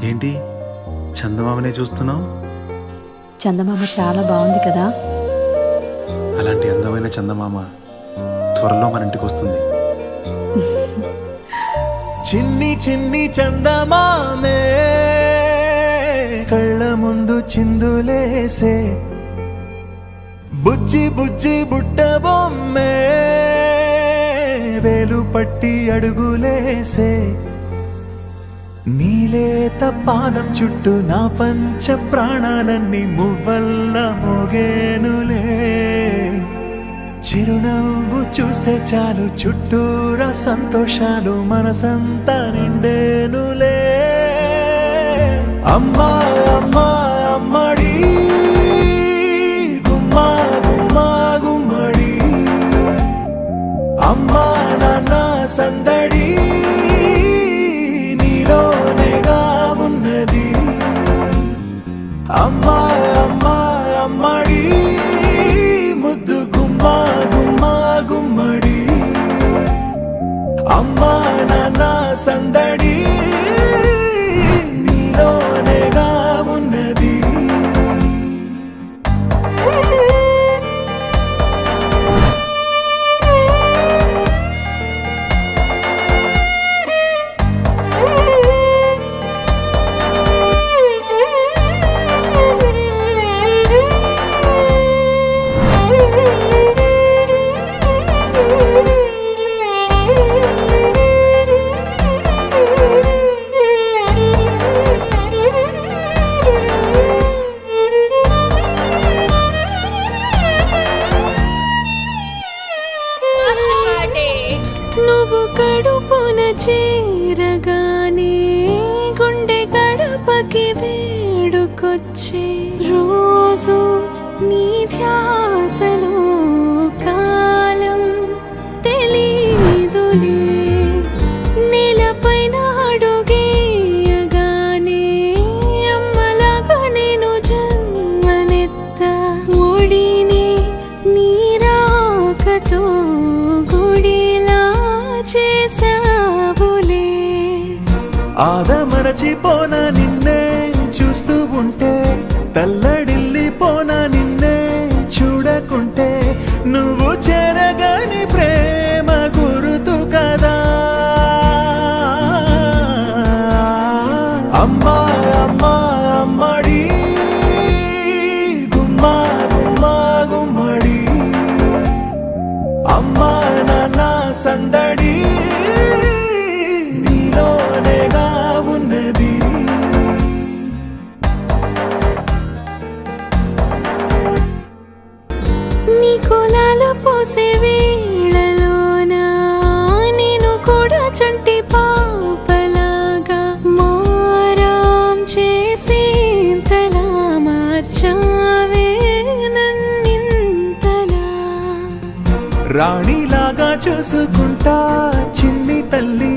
ఏంటి చందమామనే చూస్తున్నావు? చందమామ చాలా బాగుంది కదా. అలాంటి అందమైన చందమామ త్వరలో మన ఇంటికి వస్తుంది. చిన్ని చిన్ని చందమామే కళ్ళ ముందు చిందులేసే, బుజ్జి బుజ్జి బుట్ట బొమ్మే వేలు పట్టి అడుగులేసే, నీలేత పాదం చుట్టూ నా పంచ ప్రాణాలన్నీ మువ్వల్ల మోగేనులే, చిరునవ్వు చూస్తే చాలు చుట్టూరా సంతోషాలు మనసంతా నిండేనులే. అమ్మా అమ్మా అమ్మడి గుమ్మా గుమ్మా గుమ్మడి, అమ్మా నాన్న సందడి నీలోనేగా ఉన్నది. అమ్మా అమ్మా అమ్మడి ముద్దు గుమ్మా గుమ్మా గుమ్మడి, అమ్మా నాన్న సందడి నీలోనేగా ఉన్నది. నువ్వు కడుపున చేరగానే గుండె గడపకి వేడుకొచ్చే, రోజు నీ ధ్యాసలో కాలం తెలీదులే, నేలపైన అడుగేయగానే అమ్మలాగా నేను జన్మనెత్త, ఒడిని నీరాకతో చేసావులే. ఆదమరచిపోనా నిన్నే చూస్తూ ఉంటే, తల్లడిల్లిపోనా నిన్నే చూడకుంటే, నువ్వు చెరగని ప్రేమ గురుతు కదా. అమ్మా అమ్మా అమ్మడి గుమ్మా గుమ్మా గుమ్మడి, అమ్మా నాన్న సందడి నీలోనేగా ఉన్నది. నీ కులాల పోసే వేళలోన నేను కూడా చంటి పాపలాగా మారాం చేసేంతలా మార్చావే నన్నింతలా. రాణిలాగా చూసుకుంటా చిన్ని తల్లి,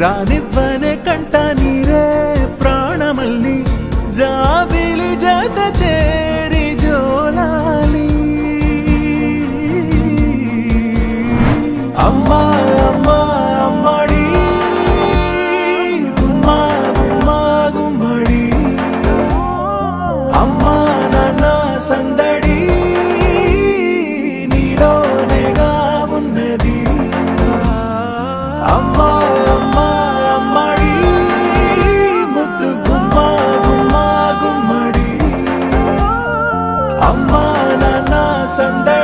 రానివ్వనే కంట నీరే ప్రాణమల్లి, జాబిలి జత చేరి జోలాలి. అమ్మా అమ్మా అమ్మడి గుమ్మా గుమ్మా గుమ్మడి, అమ్మా నాన్న సందడి నీలోనేగా ఉన్నది. అమ్మా అమ్మా అమ్మడి ముద్దు గుమ్మా గుమ్మా గుమ్మడి, అమ్మా నాన్న సందడి